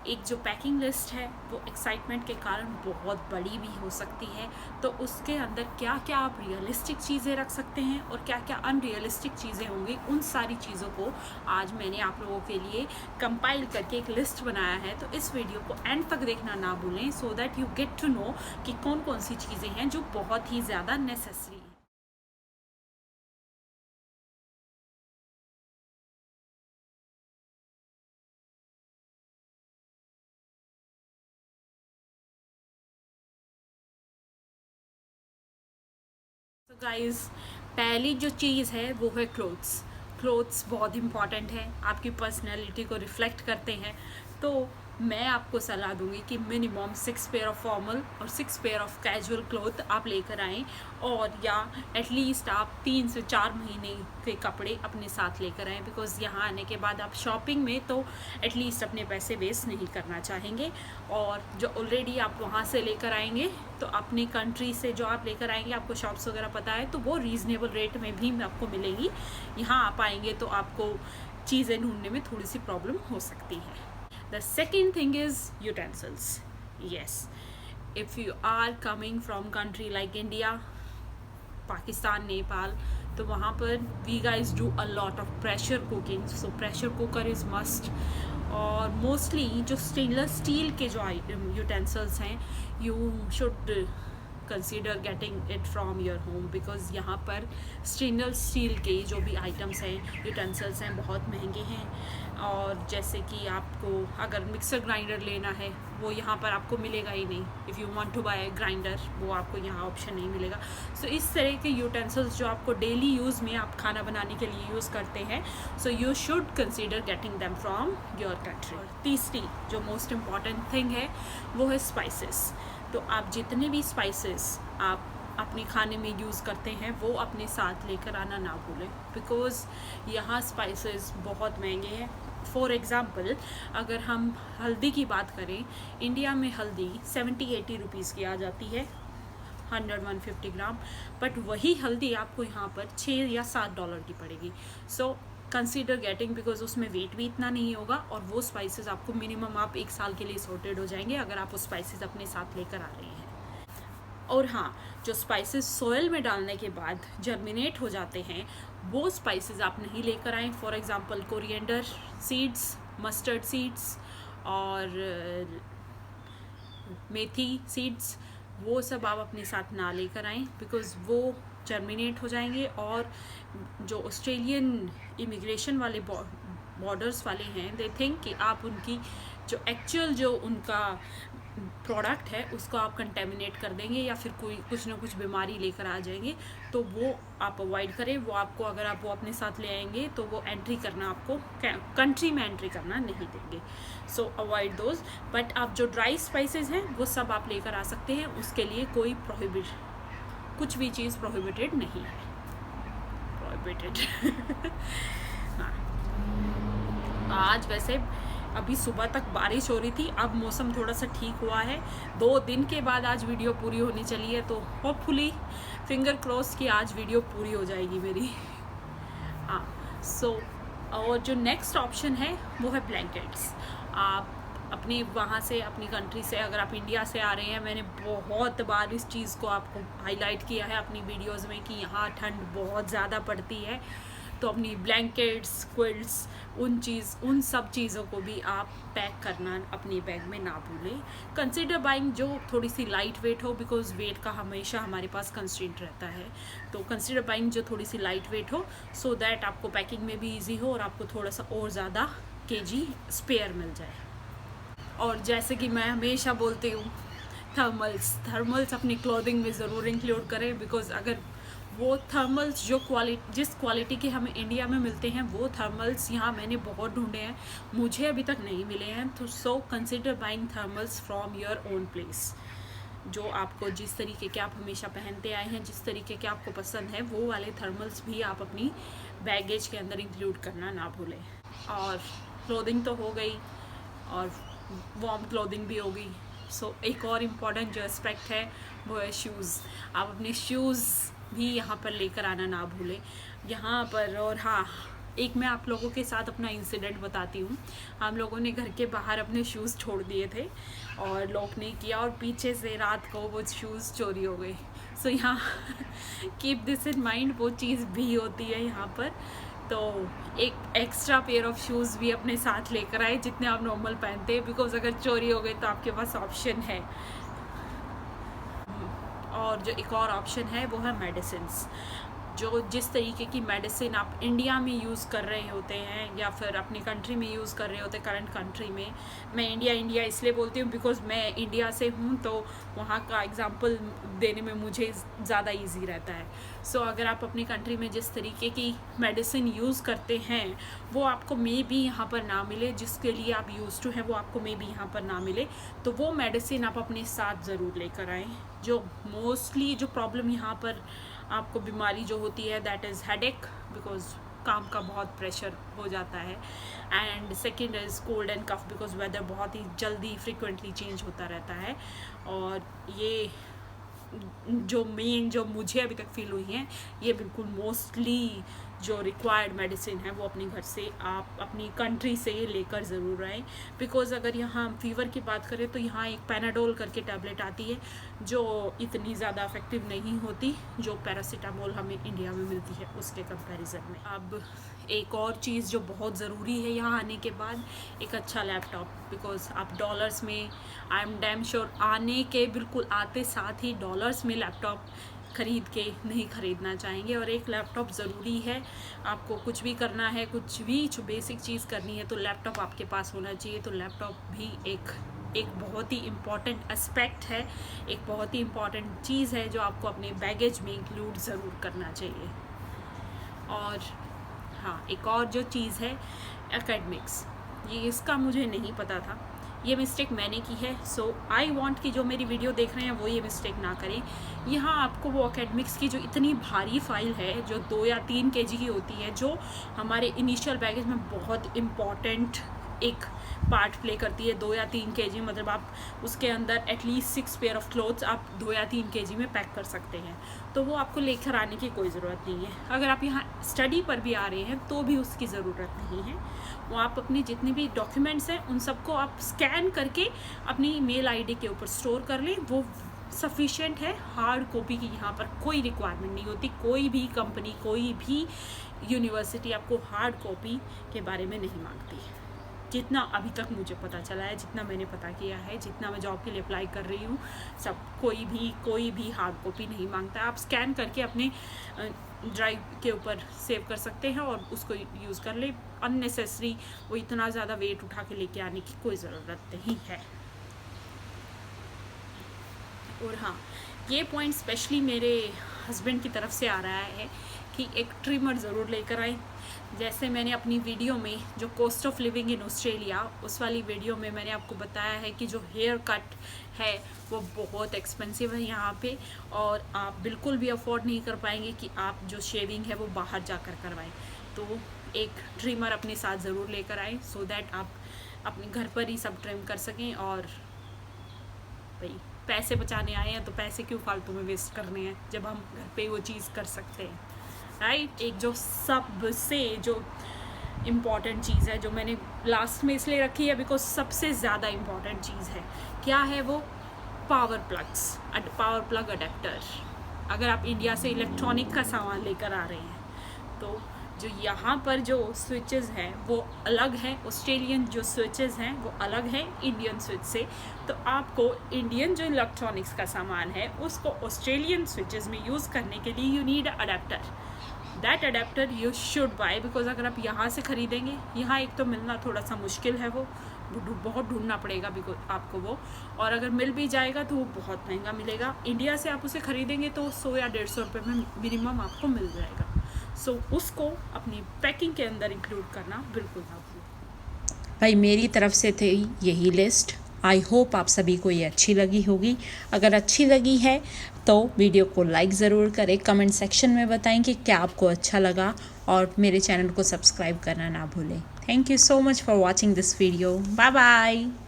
एक जो packing list है वो एक्साइटमेंट के कारण बहुत बड़ी भी हो सकती है, तो उसके अंदर क्या क्या आप रियलिस्टिक चीज़ें रख सकते हैं और क्या क्या अनरियलिस्टिक चीज़ें होंगी, उन सारी चीज़ों को आज मैंने आप लोगों के लिए कंपाइल करके एक लिस्ट बनाया है। तो इस वीडियो को एंड तक देखना ना भूलें, so that you get to know कि कौन कौन सी चीज़ें हैं जो बहुत ही ज़्यादा नेसेसरी हैं। तो गाइस, पहली जो चीज़ है वो है क्लोथ्स। क्लोथ्स बहुत इंपॉर्टेंट है, आपकी पर्सनैलिटी को रिफ्लेक्ट करते हैं। तो मैं आपको सलाह दूंगी कि मिनिमम 6 पेयर ऑफ फॉर्मल और 6 पेयर ऑफ कैजुअल क्लोथ आप लेकर आएँ, और या एटलीस्ट आप 3 से 4 महीने के कपड़े अपने साथ लेकर आएँ, बिकॉज़ यहाँ आने के बाद आप शॉपिंग में तो एटलीस्ट अपने पैसे वेस्ट नहीं करना चाहेंगे। और जो ऑलरेडी आप वहाँ से लेकर आएंगे, तो अपनी कंट्री से जो आप लेकर आएंगे, आपको शॉप्स वगैरह पता है, तो वो रीज़नेबल रेट में भी आपको मिलेगी। यहाँ आप आएंगे तो आपको चीज़ें ढूंढने में थोड़ी सी प्रॉब्लम हो सकती है। The second thing is utensils. Yes, if you are coming from country like India, Pakistan, Nepal, तो वहाँ पर we guys do a lot of pressure cooking, so pressure cooker is must. और मोस्टली जो स्टेनलेस स्टील के जो यूटेंसिल्स हैं, you should consider getting it from your home, because यहाँ पर स्टेनलेस स्टील के जो भी आइटम्स हैं, यूटेंसिल्स हैं, बहुत महंगे हैं। और जैसे कि आपको अगर मिक्सर ग्राइंडर लेना है, वो यहाँ पर आपको मिलेगा ही नहीं। If you want to buy grinder, वो आपको यहाँ ऑप्शन नहीं मिलेगा। सो इस तरह के यूटेंसिल्स जो आपको डेली यूज़ में आप खाना बनाने के लिए यूज़ करते हैं, so you should consider getting them from your country. तीसरी जो मोस्ट इम्पॉर्टेंट थिंग है वो है स्पाइसेस। तो आप जितने भी स्पाइसेस आप अपने खाने में यूज़ करते हैं, वो अपने साथ लेकर आना ना भूलें, बिकॉज़ यहाँ स्पाइसेस बहुत महंगे हैं। फॉर एग्ज़ाम्पल, अगर हम हल्दी की बात करें, इंडिया में हल्दी 70-80 रुपीज़ की आ जाती है, 100-150 ग्राम, बट वही हल्दी आपको यहाँ पर $6 या $7 की पड़ेगी। सो कंसीडर गेटिंग, बिकॉज उसमें वेट भी इतना नहीं होगा, और वो स्पाइसेस आपको मिनिमम आप 1 साल के लिए सॉर्टेड हो जाएंगे अगर आप वो स्पाइसेस अपने साथ लेकर आ रहे हैं। और हाँ, जो स्पाइसेस सॉइल में डालने के बाद जर्मिनेट हो जाते हैं, वो स्पाइसेस आप नहीं लेकर आएँ। For example coriander seeds, mustard seeds और मेथी सीड्स, वो सब आप अपने साथ ना लेकर आएँ, बिकॉज़ वो जर्मिनेट हो जाएंगे। और जो ऑस्ट्रेलियन इमिग्रेशन वाले बॉर्डर्स वाले हैं, दे थिंक कि आप उनकी जो एक्चुअल जो उनका प्रोडक्ट है उसको आप कंटेमिनेट कर देंगे, या फिर कोई कुछ ना कुछ बीमारी लेकर आ जाएंगे। तो वो आप अवॉइड करें। वो आपको, अगर आप वो अपने साथ ले आएंगे, तो वो एंट्री करना, आपको कंट्री में एंट्री करना नहीं देंगे। सो अवॉइड दोज। बट आप जो ड्राई स्पाइसेस हैं वो सब आप लेकर आ सकते हैं, उसके लिए कोई कुछ भी चीज़ प्रोहिबिटेड नहीं है। प्रोहिबिटेड हाँ। आज वैसे अभी सुबह तक बारिश हो रही थी, अब मौसम थोड़ा सा ठीक हुआ है। 2 दिन के बाद आज वीडियो पूरी होने चली है, तो होपफुली फिंगर क्रॉस कि आज वीडियो पूरी हो जाएगी मेरी। हाँ, सो और जो नेक्स्ट ऑप्शन है वो है ब्लैंकेट्स। आप अपनी वहाँ से, अपनी कंट्री से, अगर आप इंडिया से आ रहे हैं, मैंने बहुत बार इस चीज़ को आपको हाईलाइट किया है अपनी वीडियोज़ में कि यहाँ ठंड बहुत ज़्यादा पड़ती है, तो अपनी ब्लैंकेट्स, क्विल्ट्स, उन सब चीज़ों को भी आप पैक करना अपनी बैग में ना भूलें। कंसिडर बाइंग जो थोड़ी सी लाइट वेट हो, बिकॉज वेट का हमेशा हमारे पास कंस्ट्रेंट रहता है। तो कंसिडर बाइंग जो थोड़ी सी लाइट वेट हो, सो दैट आपको पैकिंग में भी ईजी हो और आपको थोड़ा सा और ज़्यादा केजी स्पेयर मिल जाए। और जैसे कि मैं हमेशा बोलती हूँ, थर्मल्स अपनी क्लोथिंग में ज़रूर इंक्लूड करें, बिकॉज अगर वो थर्मल्स जिस क्वालिटी के हमें इंडिया में मिलते हैं, वो थर्मल्स यहाँ मैंने बहुत ढूंढे हैं, मुझे अभी तक नहीं मिले हैं। तो so consider buying thermals from your own place. जो आपको जिस तरीके के आप हमेशा पहनते आए हैं, जिस तरीके के आपको पसंद है, वो वाले थर्मल्स भी आप अपनी बैगेज के अंदर इंक्लूड करना ना भूलें। और क्लोथिंग तो हो गई, और वार्म क्लोथिंग भी होगी। सो एक और इम्पॉर्टेंट जो एस्पेक्ट है वो है शूज़। आप अपने शूज़ भी यहाँ पर लेकर आना ना भूलें यहाँ पर। और हाँ, एक मैं आप लोगों के साथ अपना इंसिडेंट बताती हूँ। हम लोगों ने घर के बाहर अपने शूज़ छोड़ दिए थे और लॉक नहीं किया और पीछे से रात को वो शूज़ चोरी हो गए। सो यहाँ कीप दिस इन माइंड, वो चीज़ भी होती है यहाँ पर। तो एक एक्स्ट्रा पेयर ऑफ शूज़ भी अपने साथ लेकर आए जितने आप नॉर्मल पहनते हैं, बिकॉज अगर चोरी हो गए तो आपके पास ऑप्शन है। और जो एक और ऑप्शन है वो है मेडिसिन्स। जो जिस तरीके की मेडिसिन आप इंडिया में यूज़ कर रहे होते हैं या फिर अपनी कंट्री में यूज़ कर रहे होते हैं, करंट कंट्री में, मैं इंडिया इसलिए बोलती हूँ बिकॉज मैं इंडिया से हूँ, तो वहाँ का एग्जांपल देने में मुझे ज़्यादा इजी रहता है। सो अगर आप अपनी कंट्री में जिस तरीके की मेडिसिन यूज़ करते हैं वो आपको मे बी यहाँ पर ना मिले, जिसके लिए आप यूज़ टू हैं वो आपको मे बी यहाँ पर ना मिले, तो वो मेडिसिन आप अपने साथ ज़रूर लेकर आएँ। जो मोस्टली जो प्रॉब्लम यहाँ पर आपको बीमारी जो होती है दैट इज़ हेडेक, बिकॉज काम का बहुत प्रेशर हो जाता है, and second is cold and cough, because weather बहुत ही जल्दी फ्रिक्वेंटली चेंज होता रहता है। और ये जो मुझे अभी तक फील हुई है, ये बिल्कुल मोस्टली जो रिक्वायर्ड मेडिसिन है वो अपने घर से, आप अपनी कंट्री से लेकर ज़रूर आएँ। बिकॉज़ अगर यहाँ फीवर की बात करें तो यहाँ एक पैनाडोल करके टैबलेट आती है जो इतनी ज़्यादा इफेक्टिव नहीं होती जो पैरासीटामोल हमें इंडिया में मिलती है उसके कंपैरिजन में। अब एक और चीज़ जो बहुत ज़रूरी है यहाँ आने के बाद, एक अच्छा लैपटॉप, बिकॉज़ आप डॉलर्स में, आई एम डैम श्योर आने के बिल्कुल आते साथ ही डॉलर्स में लैपटॉप ख़रीद के नहीं ख़रीदना चाहेंगे। और एक लैपटॉप ज़रूरी है, आपको कुछ भी करना है, कुछ भी बेसिक चीज़ करनी है तो लैपटॉप आपके पास होना चाहिए। तो लैपटॉप भी एक बहुत ही इम्पॉर्टेंट एस्पेक्ट है, एक बहुत ही इम्पॉर्टेंट चीज़ है जो आपको अपने बैगेज में इंक्लूड ज़रूर करना चाहिए। और हाँ, एक और जो चीज़ है एकेडमिक्स, ये इसका मुझे नहीं पता था, ये मिस्टेक मैंने की है। सो आई वांट कि जो मेरी वीडियो देख रहे हैं वो ये मिस्टेक ना करें। यहाँ आपको वो एकेडमिक्स की जो इतनी भारी फाइल है जो 2 या 3 kg की होती है, जो हमारे इनिशियल बैगेज में बहुत इम्पॉर्टेंट एक पार्ट प्ले करती है, 2 या 3 kg, मतलब आप उसके अंदर एटलीस्ट 6 पेयर ऑफ क्लोथ्स आप 2 या 3 kg में पैक कर सकते हैं। तो वो आपको लेकर आने की कोई ज़रूरत नहीं है। अगर आप यहाँ स्टडी पर भी आ रहे हैं तो भी उसकी ज़रूरत नहीं है। वो आप अपने जितने भी डॉक्यूमेंट्स हैं उन सबको आप स्कैन करके अपनी मेल आईडी के ऊपर स्टोर कर लें, वो सफिशिएंट है। हार्ड कॉपी की यहाँ पर कोई रिक्वायरमेंट नहीं होती। कोई भी कंपनी, कोई भी यूनिवर्सिटी आपको हार्ड कॉपी के बारे में नहीं मांगती है, जितना अभी तक मुझे पता चला है, जितना मैंने पता किया है, जितना मैं जॉब के लिए अप्लाई कर रही हूँ, सब कोई भी हार्ड कॉपी नहीं मांगता। आप स्कैन करके अपने ड्राइव के ऊपर सेव कर सकते हैं और उसको यूज़ कर ले। अननेसेसरी वो इतना ज़्यादा वेट उठा के लेके आने की कोई ज़रूरत नहीं है। और हाँ, ये पॉइंट स्पेशली मेरे हस्बैंड की तरफ से आ रहा है कि एक ट्रिमर ज़रूर लेकर आए। जैसे मैंने अपनी वीडियो में जो cost of living in Australia, उस वाली वीडियो में मैंने आपको बताया है कि जो हेयर कट है वो बहुत एक्सपेंसिव है यहाँ पे, और आप बिल्कुल भी अफोर्ड नहीं कर पाएंगे कि आप जो शेविंग है वो बाहर जाकर करवाएं। तो एक ट्रिमर अपने साथ ज़रूर लेकर आएँ, सो दैट आप अपने घर पर ही सब ट्रिम कर सकें। और भाई पैसे बचाने आए हैं तो पैसे क्यों फालतू में वेस्ट करने हैं जब हम घर पे वो चीज़ कर सकते हैं, राइट। एक जो सबसे जो इम्पॉर्टेंट चीज़ है जो मैंने लास्ट में इसलिए रखी है बिकॉज सबसे ज़्यादा इम्पॉर्टेंट चीज़ है, क्या है वो? Power plug adapter. अगर आप इंडिया से इलेक्ट्रॉनिक का सामान लेकर आ रहे हैं तो जो यहाँ पर जो स्विचेस हैं वो अलग हैं, ऑस्ट्रेलियन जो स्विचेस हैं वो अलग हैं इंडियन स्विच से। तो आपको इंडियन जो इलेक्ट्रॉनिक्स का सामान है उसको ऑस्ट्रेलियन स्विचेस में यूज़ करने के लिए you need adapter. That adapter you should buy, because अगर आप यहाँ से ख़रीदेंगे, यहाँ एक तो मिलना थोड़ा सा मुश्किल है, वो बहुत ढूंढना पड़ेगा बिकॉज आपको वो, और अगर मिल भी जाएगा तो वो बहुत महंगा मिलेगा। इंडिया से आप उसे ख़रीदेंगे तो 100 या 150 रुपये में मिनिमम आपको मिल जाएगा। सो उसको अपनी पैकिंग के अंदर इंक्लूड करना बिल्कुल ना भूलें। भाई मेरी तरफ से थी यही लिस्ट। आई होप आप सभी को ये अच्छी लगी होगी। अगर अच्छी लगी है तो वीडियो को लाइक ज़रूर करें, कमेंट सेक्शन में बताएं कि क्या आपको अच्छा लगा, और मेरे चैनल को सब्सक्राइब करना ना भूलें। Thank you so much for watching this video. Bye bye.